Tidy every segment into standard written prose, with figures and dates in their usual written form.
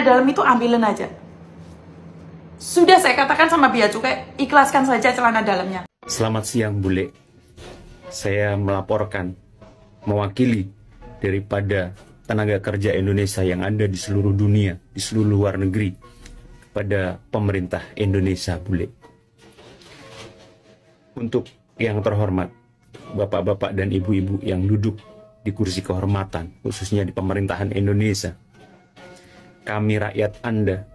dalam itu ambilin aja. Sudah saya katakan sama Bea Cukai, ikhlaskan saja celana dalamnya. Selamat siang bule. Saya melaporkan mewakili daripada tenaga kerja Indonesia yang ada di seluruh dunia, di seluruh luar negeri, kepada pemerintah Indonesia bule. Untuk yang terhormat, bapak-bapak dan ibu-ibu yang duduk di kursi kehormatan, khususnya di pemerintahan Indonesia, kami rakyat Anda,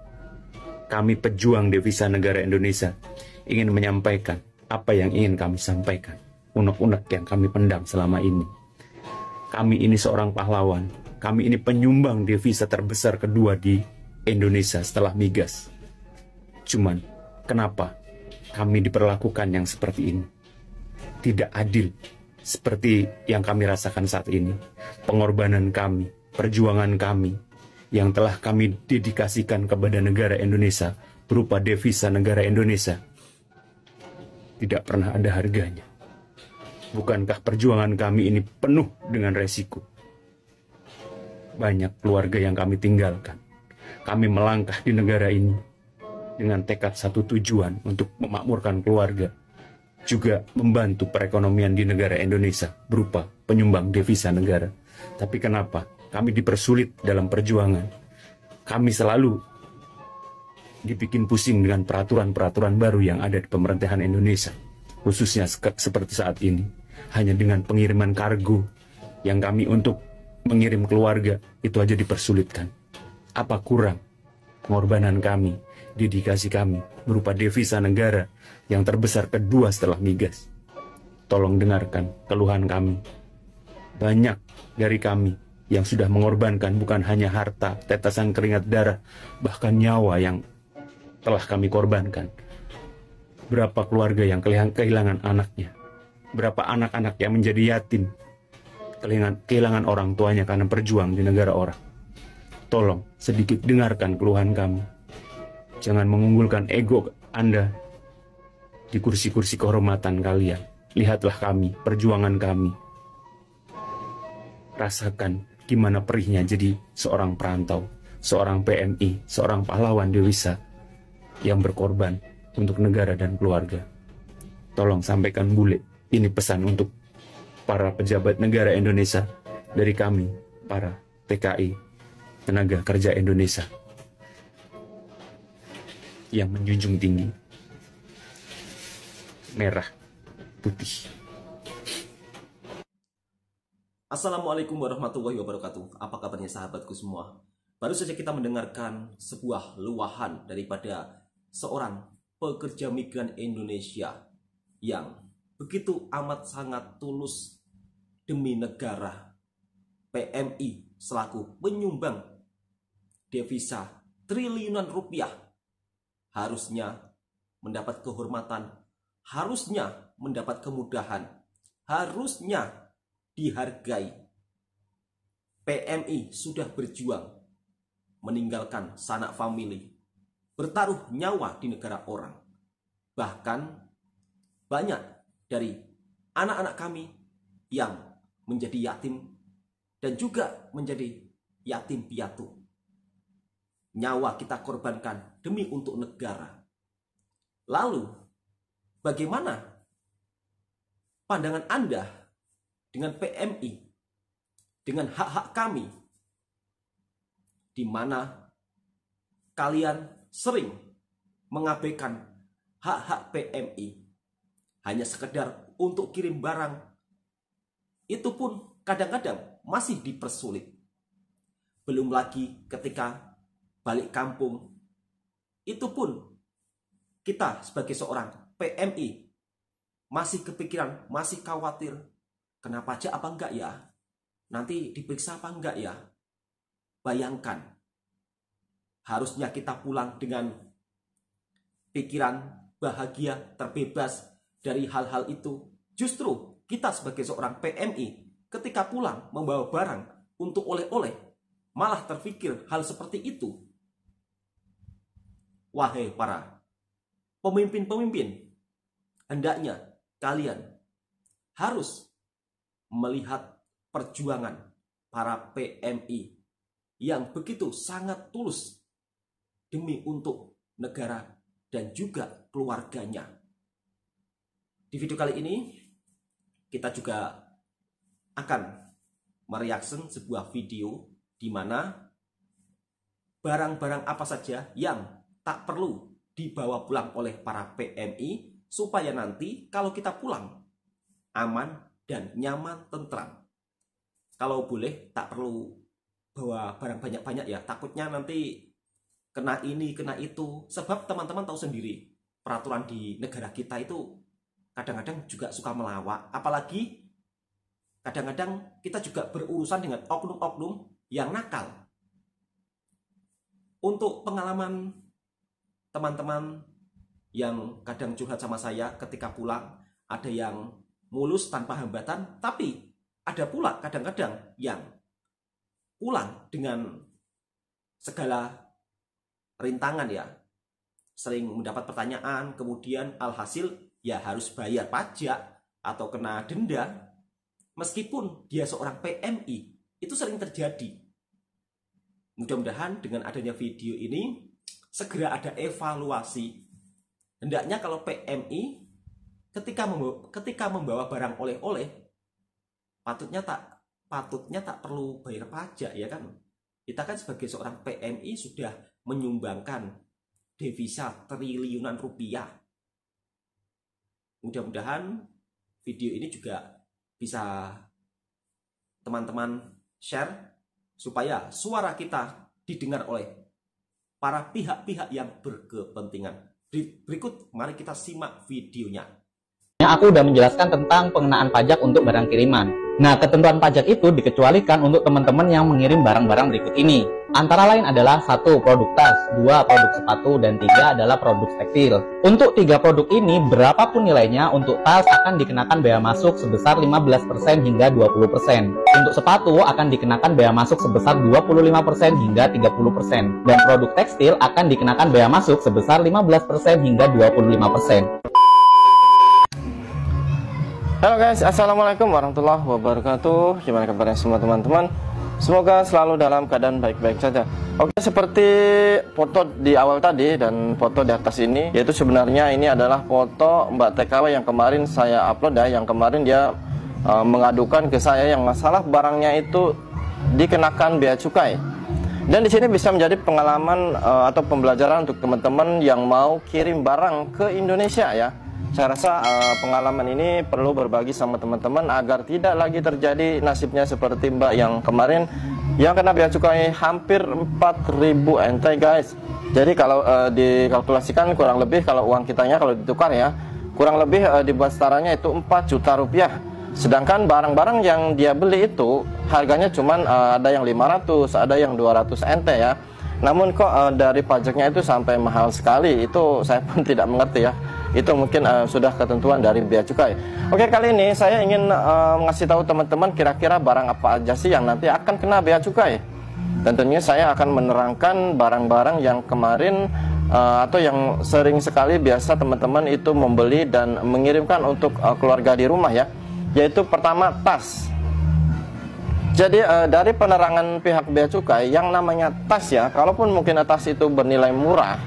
kami pejuang devisa negara Indonesia, ingin menyampaikan apa yang ingin kami sampaikan, unek-unek yang kami pendam selama ini. Kami ini seorang pahlawan, kami ini penyumbang devisa terbesar kedua di Indonesia setelah migas. Cuman, kenapa kami diperlakukan yang seperti ini? Tidak adil seperti yang kami rasakan saat ini. Pengorbanan kami, perjuangan kami yang telah kami dedikasikan kepada negara Indonesia berupa devisa negara Indonesia tidak pernah ada harganya. Bukankah perjuangan kami ini penuh dengan resiko? Banyak keluarga yang kami tinggalkan. Kami melangkah di negara ini dengan tekad satu tujuan untuk memakmurkan keluarga, juga membantu perekonomian di negara Indonesia berupa penyumbang devisa negara. Tapi kenapa kami dipersulit dalam perjuangan? Kami selalu dibikin pusing dengan peraturan-peraturan baru yang ada di pemerintahan Indonesia, khususnya seperti saat ini, hanya dengan pengiriman kargo yang kami untuk mengirim keluarga itu aja dipersulitkan. Apa kurang pengorbanan kami, dedikasi kami berupa devisa negara yang terbesar kedua setelah migas? Tolong dengarkan keluhan kami. Banyak dari kami yang sudah mengorbankan bukan hanya harta, tetesan keringat darah, bahkan nyawa yang telah kami korbankan. Berapa keluarga yang kehilangan anaknya, berapa anak-anak yang menjadi yatim, kehilangan orang tuanya karena berjuang di negara orang. Tolong sedikit dengarkan keluhan kami. Jangan mengunggulkan ego Anda di kursi-kursi kehormatan kalian. Lihatlah kami, perjuangan kami. Rasakan gimana perihnya jadi seorang perantau, seorang PMI, seorang pahlawan devisa yang berkorban untuk negara dan keluarga. Tolong sampaikan bule, ini pesan untuk para pejabat negara Indonesia dari kami, para TKI, tenaga kerja Indonesia, yang menjunjung tinggi merah putih. Assalamualaikum warahmatullahi wabarakatuh. Apa kabarnya sahabatku semua? Baru saja kita mendengarkan sebuah luahan daripada seorang pekerja migran Indonesia yang begitu amat sangat tulus demi negara. PMI selaku penyumbang devisa triliunan rupiah harusnya mendapat kehormatan, harusnya mendapat kemudahan, harusnya dihargai. PMI sudah berjuang meninggalkan sanak famili, bertaruh nyawa di negara orang. Bahkan banyak dari anak-anak kami yang menjadi yatim dan juga menjadi yatim piatu. Nyawa kita korbankan demi untuk negara. Lalu, bagaimana pandangan Anda dengan PMI, dengan hak-hak kami, di mana kalian sering mengabaikan hak-hak PMI hanya sekedar untuk kirim barang? Itu pun kadang-kadang masih dipersulit. Belum lagi ketika balik kampung, itu pun kita sebagai seorang PMI masih kepikiran, masih khawatir, kena pajak apa enggak ya? Nanti diperiksa apa enggak ya? Bayangkan, harusnya kita pulang dengan pikiran bahagia, terbebas dari hal-hal itu. Justru kita sebagai seorang PMI ketika pulang membawa barang untuk oleh-oleh, malah terpikir hal seperti itu. Wahai para pemimpin-pemimpin, hendaknya kalian harus melihat perjuangan para PMI yang begitu sangat tulus demi untuk negara dan juga keluarganya. Di video kali ini kita juga akan mereaction sebuah video di mana barang-barang apa saja yang tak perlu dibawa pulang oleh para PMI supaya nanti kalau kita pulang aman dan nyaman, tentram. Kalau boleh tak perlu bawa barang banyak-banyak ya, takutnya nanti kena ini, kena itu. Sebab teman-teman tahu sendiri, peraturan di negara kita itu kadang-kadang juga suka melawak. Apalagi kadang-kadang kita juga berurusan dengan oknum-oknum yang nakal. Untuk pengalaman teman-teman yang kadang curhat sama saya ketika pulang, ada yang mulus tanpa hambatan, tapi ada pula kadang-kadang yang pulang dengan segala rintangan ya. Sering mendapat pertanyaan, kemudian alhasil ya harus bayar pajak atau kena denda. Meskipun dia seorang PMI, itu sering terjadi. Mudah-mudahan dengan adanya video ini segera ada evaluasi. Hendaknya kalau PMI ketika membawa barang oleh-oleh patutnya tak perlu bayar pajak ya kan. Kita kan sebagai seorang PMI sudah menyumbangkan devisa triliunan rupiah. Mudah-mudahan video ini juga bisa teman-teman share supaya suara kita didengar oleh para pihak-pihak yang berkepentingan. Berikut mari kita simak videonya. Aku udah menjelaskan tentang pengenaan pajak untuk barang kiriman. Nah, ketentuan pajak itu dikecualikan untuk teman-teman yang mengirim barang-barang berikut ini. Antara lain adalah 1. Produk tas, 2. Produk sepatu, dan 3 adalah produk tekstil. Untuk 3 produk ini, berapapun nilainya, untuk tas akan dikenakan bea masuk sebesar 15% hingga 20%. Untuk sepatu akan dikenakan bea masuk sebesar 25% hingga 30%. Dan produk tekstil akan dikenakan bea masuk sebesar 15% hingga 25%. Halo guys, assalamualaikum warahmatullahi wabarakatuh. Gimana kabarnya semua teman-teman? Semoga selalu dalam keadaan baik-baik saja. Oke, seperti foto di awal tadi dan foto di atas ini, yaitu sebenarnya ini adalah foto Mbak TKW yang kemarin saya upload ya. Yang kemarin dia mengadukan ke saya yang masalah barangnya itu dikenakan bea cukai. Dan di sini bisa menjadi pengalaman atau pembelajaran untuk teman-teman yang mau kirim barang ke Indonesia ya. Saya rasa pengalaman ini perlu berbagi sama teman-teman agar tidak lagi terjadi nasibnya seperti Mbak yang kemarin yang kena bea cukai hampir 4.000 NT guys. Jadi kalau dikalkulasikan kurang lebih kalau uang kitanya kalau ditukar ya, kurang lebih dibuat setaranya itu 4 juta rupiah. Sedangkan barang-barang yang dia beli itu harganya cuman ada yang 500, ada yang 200 NT ya. Namun kok dari pajaknya itu sampai mahal sekali, itu saya pun tidak mengerti ya. Itu mungkin sudah ketentuan dari bea cukai. Oke, kali ini saya ingin ngasih tahu teman-teman kira-kira barang apa aja sih yang nanti akan kena bea cukai. Tentunya saya akan menerangkan barang-barang yang kemarin atau yang sering sekali biasa teman-teman itu membeli dan mengirimkan untuk keluarga di rumah ya. Yaitu pertama tas. Jadi dari penerangan pihak bea cukai yang namanya tas ya, kalaupun mungkin tas itu bernilai murah,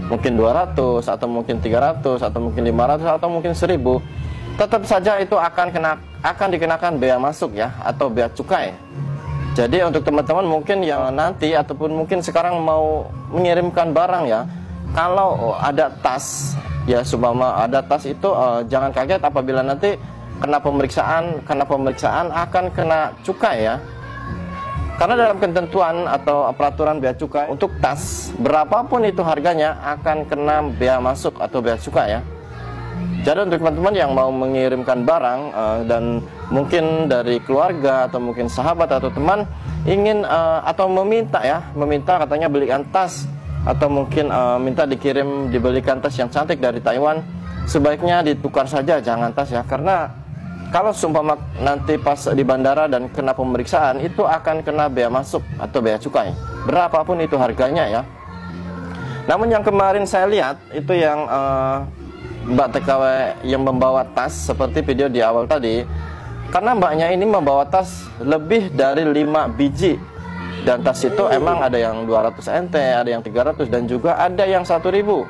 mungkin 200 atau mungkin 300 atau mungkin 500 atau mungkin 1000, tetap saja itu akan dikenakan bea masuk ya atau bea cukai. Jadi untuk teman-teman mungkin yang nanti ataupun mungkin sekarang mau mengirimkan barang ya, kalau ada tas ya, seumpama ada tas itu jangan kaget apabila nanti kena pemeriksaan akan kena cukai ya. Karena dalam ketentuan atau peraturan bea cukai untuk tas berapapun itu harganya akan kena bea masuk atau bea cukai ya. Jadi untuk teman-teman yang mau mengirimkan barang dan mungkin dari keluarga atau mungkin sahabat atau teman ingin atau meminta katanya belikan tas atau mungkin minta dibelikan tas yang cantik dari Taiwan, sebaiknya ditukar saja, jangan tas ya. Karena kalau seumpama nanti pas di bandara dan kena pemeriksaan itu akan kena bea masuk atau bea cukai berapapun itu harganya ya. Namun yang kemarin saya lihat itu yang Mbak TKW yang membawa tas seperti video di awal tadi, karena mbaknya ini membawa tas lebih dari 5 biji Dan tas itu emang ada yang 200 NT, ada yang 300, dan juga ada yang 1000.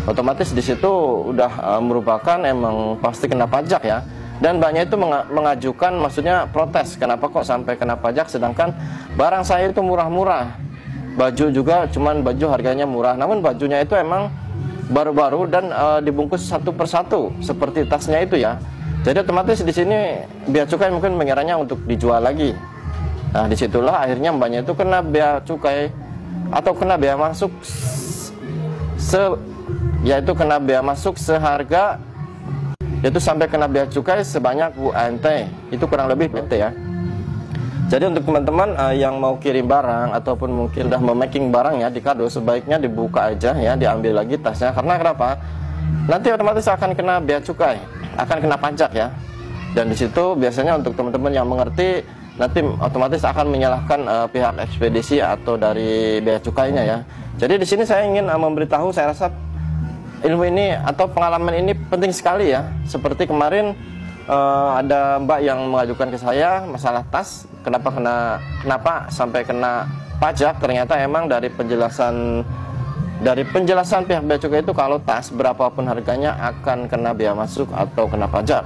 Otomatis di situ udah merupakan emang pasti kena pajak ya. Dan banyak itu mengajukan, maksudnya protes, kenapa kok sampai kena pajak sedangkan barang saya itu murah-murah. Baju juga cuman baju harganya murah, namun bajunya itu emang baru-baru dan dibungkus satu persatu seperti tasnya itu ya. Jadi otomatis di sini bea cukai mungkin mengiranya untuk dijual lagi. Nah, disitulah akhirnya mbaknya itu kena bea cukai atau kena bea masuk yaitu kena bea masuk seharga, yaitu sampai kena bea cukai sebanyak UNT. Itu kurang lebih PT ya. Jadi untuk teman-teman yang mau kirim barang ataupun mungkin udah memaking barangnya di kado, sebaiknya dibuka aja ya, diambil lagi tasnya. Karena kenapa? Nanti otomatis akan kena bea cukai, akan kena pajak ya. Dan di situ biasanya untuk teman-teman yang mengerti, nanti otomatis akan menyalahkan pihak ekspedisi atau dari bea cukainya ya. Jadi di sini saya ingin memberitahu, saya rasa ilmu ini atau pengalaman ini penting sekali ya. Seperti kemarin ada mbak yang mengajukan ke saya masalah tas, kenapa sampai kena pajak. Ternyata emang dari penjelasan pihak bea cukai itu kalau tas berapapun harganya akan kena bea masuk atau kena pajak.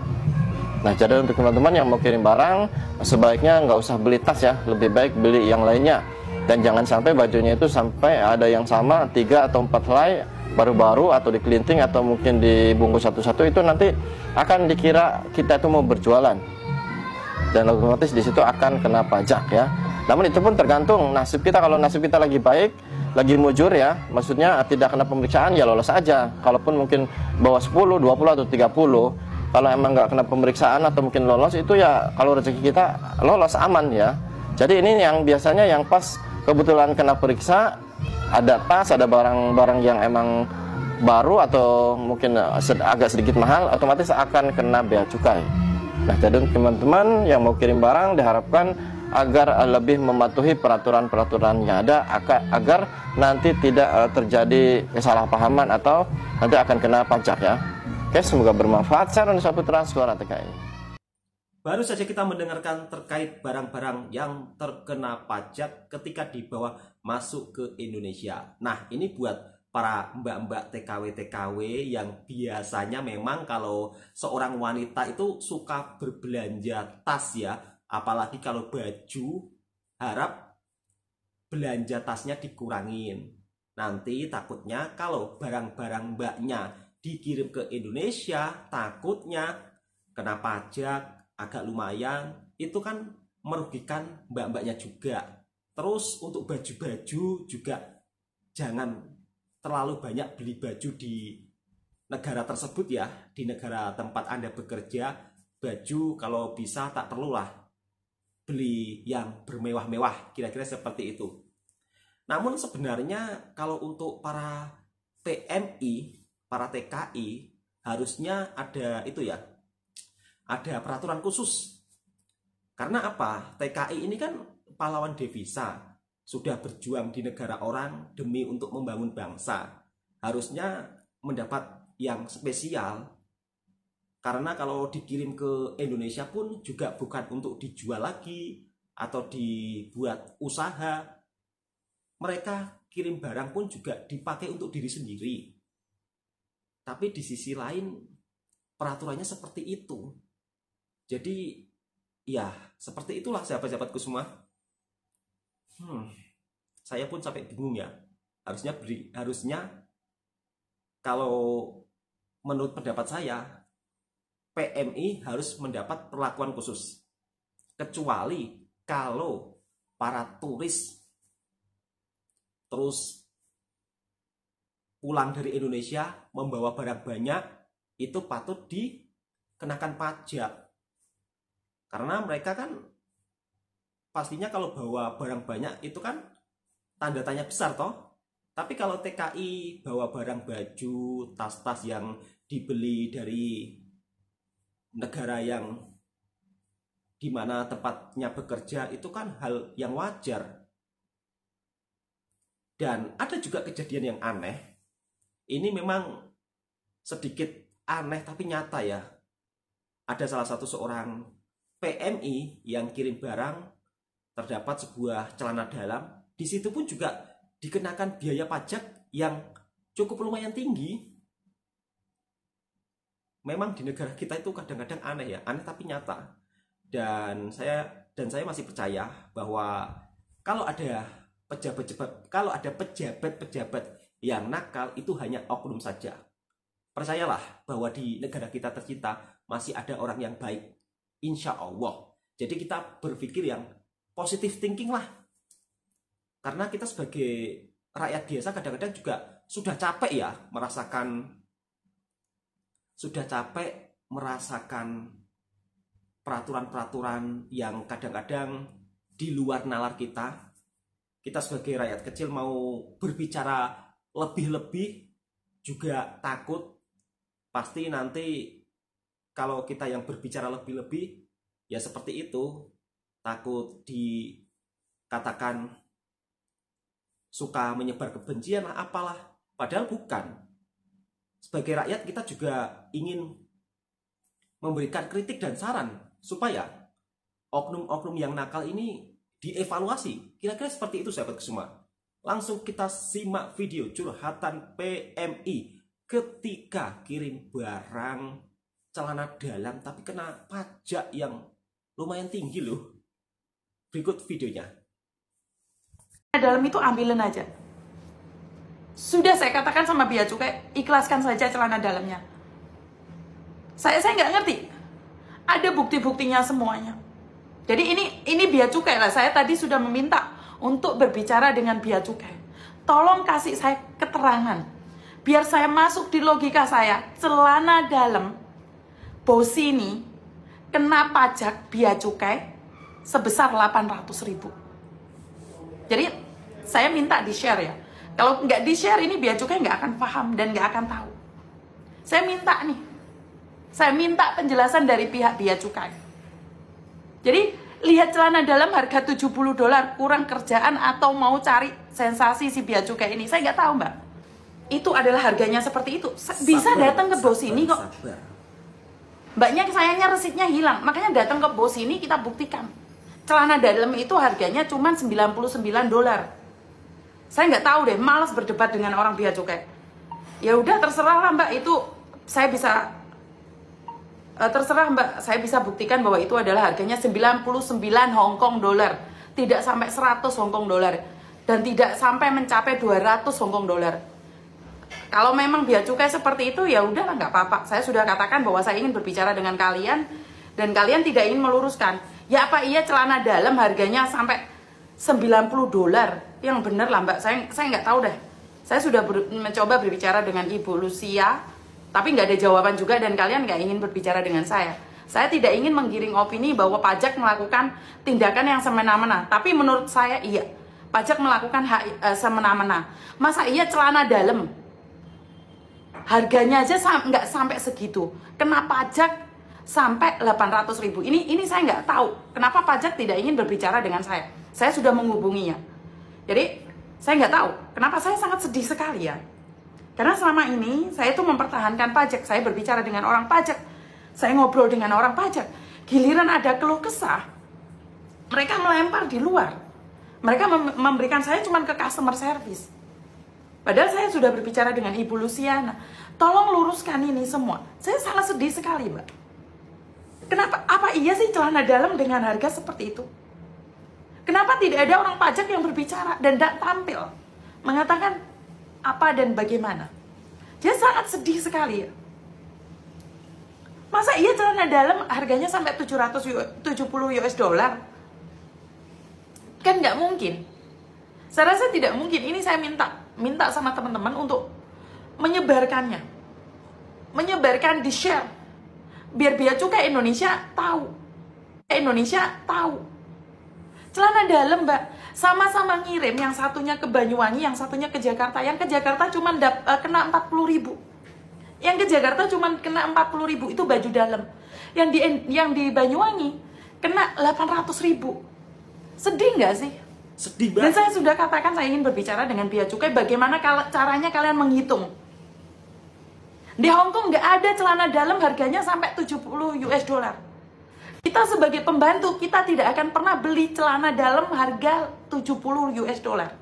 Nah, jadi untuk teman-teman yang mau kirim barang, sebaiknya nggak usah beli tas ya, lebih baik beli yang lainnya. Dan jangan sampai bajunya itu sampai ada yang sama 3 atau 4 helai baru-baru atau dikelinting atau mungkin dibungkus satu-satu, itu nanti akan dikira kita itu mau berjualan dan otomatis di situ akan kena pajak ya. Namun itu pun tergantung nasib kita. Kalau nasib kita lagi baik, lagi mujur ya, maksudnya tidak kena pemeriksaan, ya lolos aja. Kalaupun mungkin bawa 10, 20 atau 30, kalau emang nggak kena pemeriksaan atau mungkin lolos, itu ya kalau rezeki kita lolos aman ya. Jadi ini yang biasanya yang pas kebetulan kena periksa, ada tas, ada barang-barang yang emang baru atau mungkin agak sedikit mahal, otomatis akan kena bea cukai. Nah, jadi teman-teman yang mau kirim barang diharapkan agar lebih mematuhi peraturan-peraturan yang ada, agar nanti tidak terjadi kesalahpahaman atau nanti akan kena pajak ya. Oke, semoga bermanfaat. Saya Roni Saputra, Suara TKI. Baru saja kita mendengarkan terkait barang-barang yang terkena pajak ketika dibawa masuk ke Indonesia. Nah, ini buat para mbak-mbak TKW-TKW yang biasanya memang kalau seorang wanita itu suka berbelanja tas ya. Apalagi kalau baju, harap belanja tasnya dikurangin. Nanti takutnya kalau barang-barang mbaknya dikirim ke Indonesia, takutnya kena pajak agak lumayan, itu kan merugikan mbak-mbaknya juga. Terus untuk baju-baju juga jangan terlalu banyak beli baju di negara tersebut ya, di negara tempat Anda bekerja. Baju kalau bisa tak perlulah beli yang bermewah-mewah, kira-kira seperti itu. Namun sebenarnya kalau untuk para PMI, para TKI, harusnya ada itu ya, ada peraturan khusus. Karena apa? TKI ini kan pahlawan devisa, sudah berjuang di negara orang demi untuk membangun bangsa. Harusnya mendapat yang spesial. Karena kalau dikirim ke Indonesia pun juga bukan untuk dijual lagi atau dibuat usaha. Mereka kirim barang pun juga dipakai untuk diri sendiri. Tapi di sisi lain peraturannya seperti itu. Jadi ya seperti itulah sahabat-sahabatku semua. Saya pun sampai bingung ya. Harusnya kalau menurut pendapat saya, PMI harus mendapat perlakuan khusus. Kecuali kalau para turis terus pulang dari Indonesia membawa barang banyak, itu patut dikenakan pajak. Karena mereka kan pastinya kalau bawa barang banyak itu kan tanda tanya besar toh. Tapi kalau TKI bawa barang baju, tas-tas yang dibeli dari negara yang dimana tempatnya bekerja, itu kan hal yang wajar. Dan ada juga kejadian yang aneh. Ini memang sedikit aneh tapi nyata ya. Ada salah satu seorang PMI yang kirim barang, terdapat sebuah celana dalam, di situ pun juga dikenakan biaya pajak yang cukup lumayan tinggi. Memang di negara kita itu kadang-kadang aneh ya, aneh tapi nyata. Dan saya masih percaya bahwa kalau ada pejabat-pejabat yang nakal itu hanya oknum saja. Percayalah bahwa di negara kita tercinta masih ada orang yang baik, insya Allah. Jadi kita berpikir yang positive thinking lah. Karena kita sebagai rakyat biasa kadang-kadang juga sudah capek ya merasakan peraturan-peraturan yang kadang-kadang di luar nalar kita. Kita sebagai rakyat kecil mau berbicara lebih-lebih juga takut. Pasti nanti kalau kita yang berbicara lebih-lebih ya seperti itu, takut dikatakan suka menyebar kebencian lah apalah. Padahal bukan. Sebagai rakyat kita juga ingin memberikan kritik dan saran supaya oknum-oknum yang nakal ini dievaluasi. Kira-kira seperti itu sahabat semua. Langsung kita simak video curhatan PMI ketika kirim barang celana dalam tapi kena pajak yang lumayan tinggi loh. Berikut videonya. Dalam itu ambilin aja. Sudah saya katakan sama bea cukai, ikhlaskan saja celana dalamnya. Saya nggak ngerti. Ada bukti-buktinya semuanya. Jadi ini bea cukai lah. Saya tadi sudah meminta untuk berbicara dengan bea cukai. Tolong kasih saya keterangan. Biar saya masuk di logika saya. Celana dalam Bossini kena pajak bea cukai sebesar 800.000. Jadi saya minta di-share ya. Kalau nggak di-share ini bea cukai nggak akan paham dan nggak akan tahu. Saya minta penjelasan dari pihak bea cukai. Jadi lihat celana dalam harga $70 kurang kerjaan atau mau cari sensasi si bea cukai ini. Saya nggak tahu mbak. Itu adalah harganya seperti itu. Bisa datang ke Bossini kok. Mbaknya sayangnya resitnya hilang. Makanya datang ke Bossini kita buktikan. Celana dalam itu harganya cuma $99. Saya nggak tahu deh, malas berdebat dengan orang bea cukai. Ya udah terserah lah mbak, itu saya bisa terserah mbak, saya bisa buktikan bahwa itu adalah harganya 99 Hong Kong dollar, tidak sampai 100 Hong Kong dollar, dan tidak sampai mencapai 200 Hong Kong dollar. Kalau memang bea cukai seperti itu ya udahlah nggak apa-apa. Saya sudah katakan bahwa saya ingin berbicara dengan kalian dan kalian tidak ingin meluruskan. Ya apa iya celana dalam harganya sampai $90? Yang bener lah mbak, saya nggak tahu deh. Saya sudah mencoba berbicara dengan Ibu Lucia, tapi nggak ada jawaban juga dan kalian nggak ingin berbicara dengan saya. Saya tidak ingin menggiring opini bahwa pajak melakukan tindakan yang semena-mena. Tapi menurut saya iya, pajak melakukan semena-mena. Masa iya celana dalam harganya aja nggak sampai segitu, kena pajak sampai 800.000. Ini saya nggak tahu kenapa pajak tidak ingin berbicara dengan saya. Saya sudah menghubunginya. Jadi saya nggak tahu kenapa. Saya sangat sedih sekali ya. Karena selama ini saya tuh mempertahankan pajak. Saya berbicara dengan orang pajak. Saya ngobrol dengan orang pajak. Giliran ada keluh kesah, mereka melempar di luar. Mereka memberikan saya cuma ke customer service. Padahal saya sudah berbicara dengan Ibu Luciana. Tolong luruskan ini semua. Saya sangat sedih sekali mbak. Kenapa? Apa iya sih celana dalam dengan harga seperti itu? Kenapa tidak ada orang pajak yang berbicara dan tidak tampil mengatakan apa dan bagaimana? Jadi sangat sedih sekali ya. Masa iya celana dalam harganya sampai $770? Kan nggak mungkin. Saya rasa tidak mungkin. Ini saya minta sama teman-teman untuk menyebarkannya, menyebarkan, di share. Biar bea cukai Indonesia tahu. Celana dalam mbak, sama-sama ngirim, yang satunya ke Banyuwangi, yang satunya ke Jakarta. Yang ke Jakarta cuma kena 40.000. Yang ke Jakarta cuma kena 40.000, itu baju dalam. Yang di Banyuwangi kena 800.000. Sedih nggak sih? Sedih banget. Dan saya sudah katakan saya ingin berbicara dengan bea cukai bagaimana caranya kalian menghitung. Di Hong Kong nggak ada celana dalam harganya sampai $70. Di Kita sebagai pembantu, kita tidak akan pernah beli celana dalam harga 70 US dollar.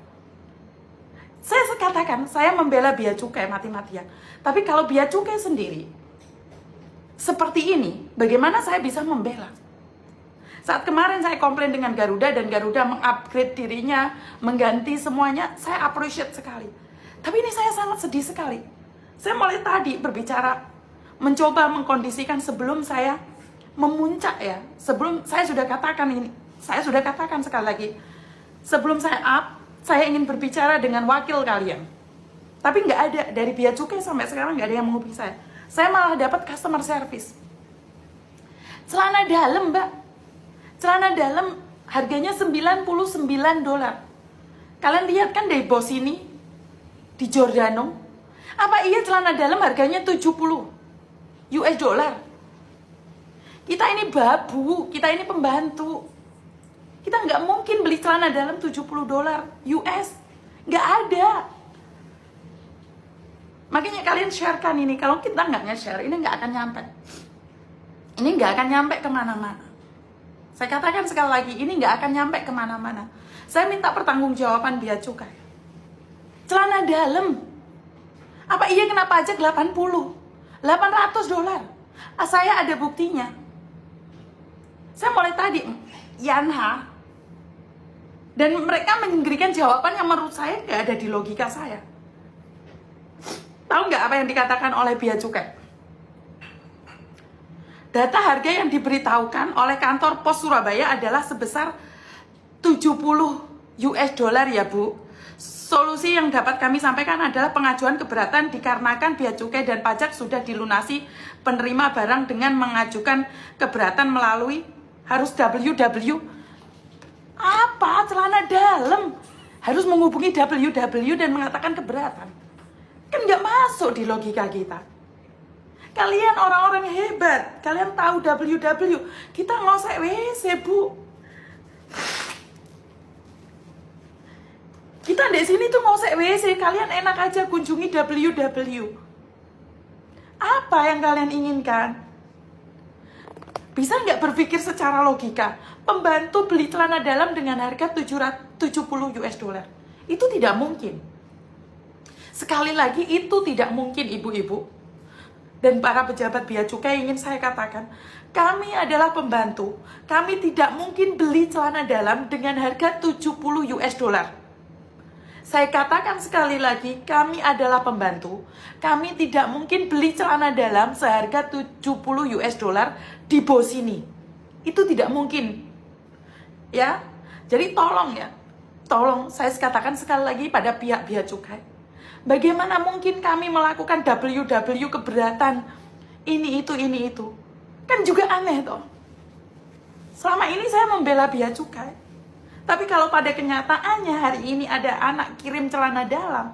Saya katakan, saya membela bea cukai mati-matian. Tapi kalau bea cukai sendiri seperti ini, bagaimana saya bisa membela? Saat kemarin saya komplain dengan Garuda dan Garuda mengupgrade dirinya, mengganti semuanya, saya appreciate sekali. Tapi ini saya sangat sedih sekali. Saya mulai tadi berbicara, mencoba mengkondisikan sebelum saya memuncak ya. Sebelum saya sudah katakan ini, saya sudah katakan sekali lagi. Sebelum saya up, saya ingin berbicara dengan wakil kalian. Tapi nggak ada, dari bea cukai sampai sekarang nggak ada yang menghubungi saya. Saya malah dapat customer service. Celana dalam, Mbak. Celana dalam harganya 99 dolar. Kalian lihat kan dari bos ini di Giordano. Apa iya celana dalam harganya 70 US dollar? Kita ini babu, kita ini pembantu. Kita nggak mungkin beli celana dalam 70 dolar US. Nggak ada. Makanya kalian sharekan ini. Kalau kita nggak nge-share, ini nggak akan nyampe. Ini nggak akan nyampe kemana-mana. Saya katakan sekali lagi, ini nggak akan nyampe kemana-mana. Saya minta pertanggungjawaban bea cukai. Celana dalam. Apa iya kena pajak 80? 800 dolar. Saya ada buktinya. Saya mulai tadi, Yanha. Dan mereka memberikan jawaban yang menurut saya nggak ada di logika saya. Tahu nggak apa yang dikatakan oleh bea cukai? Data harga yang diberitahukan oleh kantor pos Surabaya adalah sebesar 70 US dollar ya Bu. Solusi yang dapat kami sampaikan adalah pengajuan keberatan dikarenakan bea cukai dan pajak sudah dilunasi penerima barang dengan mengajukan keberatan melalui harus WW. Apa? Celana dalam. Harus menghubungi WW dan mengatakan keberatan. Kan nggak masuk di logika kita. Kalian orang-orang hebat, kalian tahu WW. Kita ngosek WC, Bu. Kita di sini tuh ngosek WC, kalian enak aja kunjungi WW. Apa yang kalian inginkan? Bisa nggak berpikir secara logika? Pembantu beli celana dalam dengan harga 770 US dollar. Itu tidak mungkin. Sekali lagi, itu tidak mungkin, ibu-ibu. Dan para pejabat bea cukai ingin saya katakan, kami adalah pembantu. Kami tidak mungkin beli celana dalam dengan harga 70 US dollar. Saya katakan sekali lagi, kami adalah pembantu. Kami tidak mungkin beli celana dalam seharga 70 US dollar di bos ini. Itu tidak mungkin. Ya. Jadi tolong ya. Tolong saya katakan sekali lagi pada pihak bea cukai. Bagaimana mungkin kami melakukan WW keberatan ini itu. Kan juga aneh toh. Selama ini saya membela bea cukai. Tapi kalau pada kenyataannya hari ini ada anak kirim celana dalam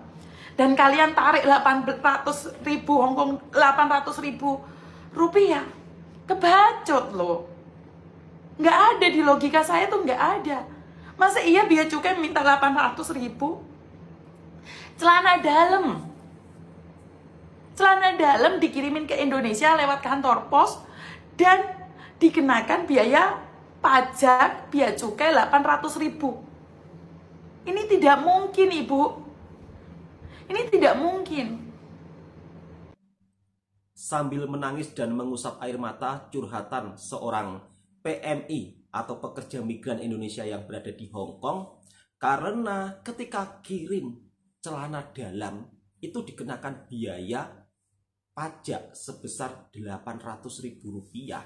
dan kalian tarik 800.000 Hongkong, 800.000 rupiah, kebacut loh. Nggak ada di logika saya tuh, nggak ada. Masa iya bea cukai minta 800.000? Celana dalam dikirimin ke Indonesia lewat kantor pos dan dikenakan biaya pajak bea cukai 800.000. Ini tidak mungkin, Ibu. Ini tidak mungkin. Sambil menangis dan mengusap air mata, curhatan seorang PMI atau pekerja migran Indonesia yang berada di Hong Kong, karena ketika kirim celana dalam itu dikenakan biaya pajak sebesar 800.000 rupiah.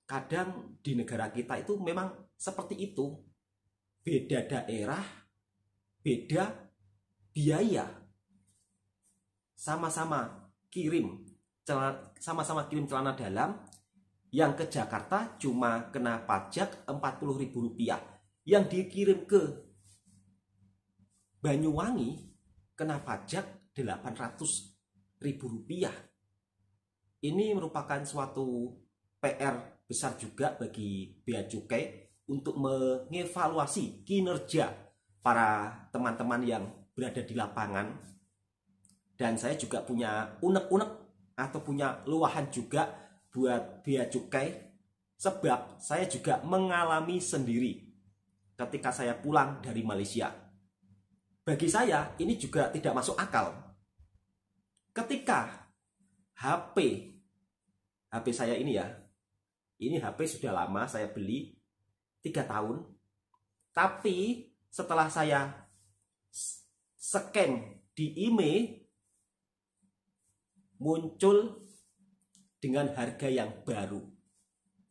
Kadang di negara kita itu memang seperti itu. Beda daerah, beda biaya. Sama-sama kirim celana dalam, yang ke Jakarta cuma kena pajak 40.000 rupiah. Yang dikirim ke Banyuwangi kena pajak 800.000 rupiah. Ini merupakan suatu PR besar juga bagi bea cukai untuk mengevaluasi kinerja para teman-teman yang berada di lapangan. Dan saya juga punya unek-unek atau punya luahan juga buat bea cukai Sebab saya juga mengalami sendiri ketika saya pulang dari Malaysia. Bagi saya ini juga tidak masuk akal. Ketika HP saya ini ya, ini HP sudah lama saya beli 3 tahun. Tapi setelah saya scan di IMEI muncul dengan harga yang baru.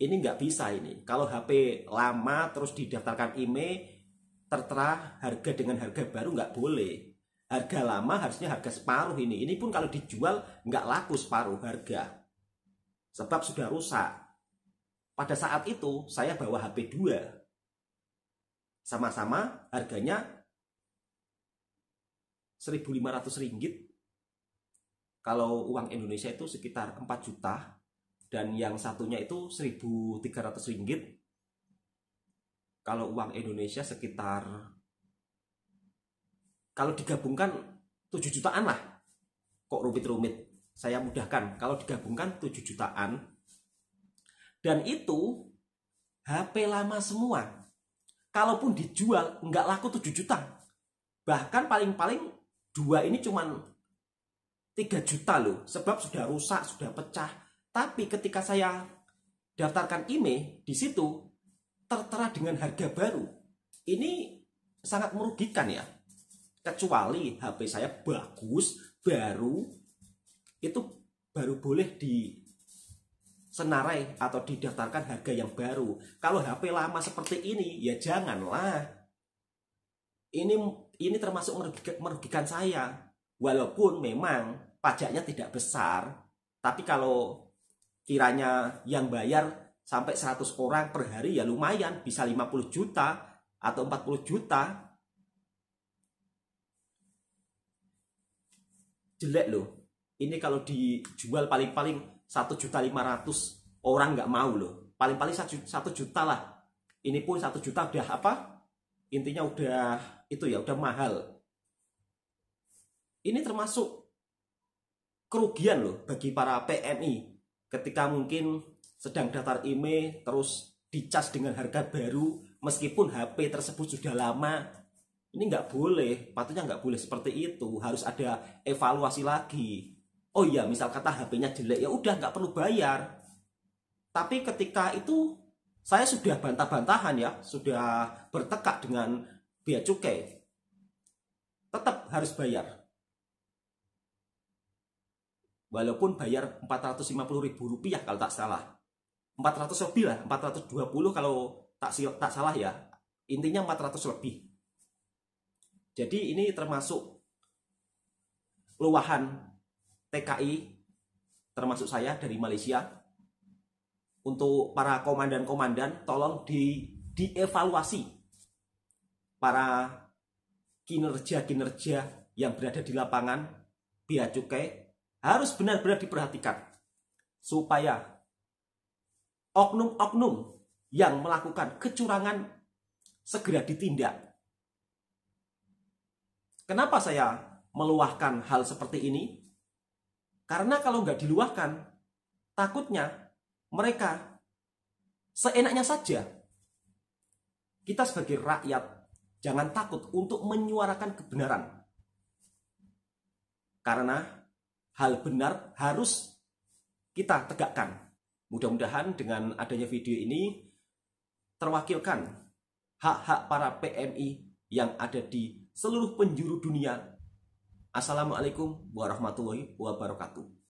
Ini nggak bisa ini. Kalau HP lama terus didaftarkan IMEI, tertera harga dengan harga baru nggak boleh. Harga lama harusnya harga separuh ini. Ini pun kalau dijual nggak laku separuh harga. Sebab sudah rusak. Pada saat itu saya bawa HP 2. Sama-sama harganya Rp1.500. Kalau uang Indonesia itu sekitar 4 juta. Dan yang satunya itu Rp1.300. Kalau uang Indonesia sekitar, kalau digabungkan 7 jutaan lah. Kok rumit-rumit? Saya mudahkan, kalau digabungkan 7 jutaan. Dan itu HP lama semua. Kalaupun dijual nggak laku 7 juta. Bahkan paling-paling 2 ini cuman 3 juta loh. Sebab sudah rusak, sudah pecah. Tapi ketika saya daftarkan IMEI, di situ tertera dengan harga baru. Ini sangat merugikan ya. Kecuali HP saya bagus, baru, itu baru boleh disenarai atau didaftarkan harga yang baru. Kalau HP lama seperti ini, ya janganlah. Ini termasuk merugikan saya. Walaupun memang pajaknya tidak besar, tapi kalau kiranya yang bayar sampai 100 orang per hari ya lumayan, bisa 50 juta atau 40 juta. Jelek loh. Ini kalau dijual paling-paling 1.500.000 orang nggak mau loh. Paling-paling 1 juta lah. Ini pun 1 juta udah apa? Intinya udah itu ya, udah mahal. Ini termasuk kerugian loh bagi para PMI ketika mungkin sedang daftar IMEI terus dicas dengan harga baru meskipun HP tersebut sudah lama. Ini nggak boleh, patutnya nggak boleh seperti itu. Harus ada evaluasi lagi. Oh iya, misal kata HP-nya jelek, ya udah nggak perlu bayar. Tapi ketika itu saya sudah bantah-bantahan ya, sudah bertekak dengan bea cukai, tetap harus bayar. Walaupun bayar Rp450.000 kalau tak salah. 400 lebih lah, 420 kalau tak salah ya. Intinya 400 lebih. Jadi ini termasuk luahan TKI, termasuk saya dari Malaysia. Untuk para komandan-komandan, tolong dievaluasi para kinerja-kinerja yang berada di lapangan bea cukai. Harus benar-benar diperhatikan supaya oknum-oknum yang melakukan kecurangan segera ditindak. Kenapa saya meluahkan hal seperti ini? Karena kalau nggak diluahkan, takutnya mereka seenaknya saja. Kita sebagai rakyat jangan takut untuk menyuarakan kebenaran. Karena hal benar harus kita tegakkan. Mudah-mudahan dengan adanya video ini terwakilkan hak-hak para PMI yang ada di seluruh penjuru dunia. Assalamualaikum warahmatullahi wabarakatuh.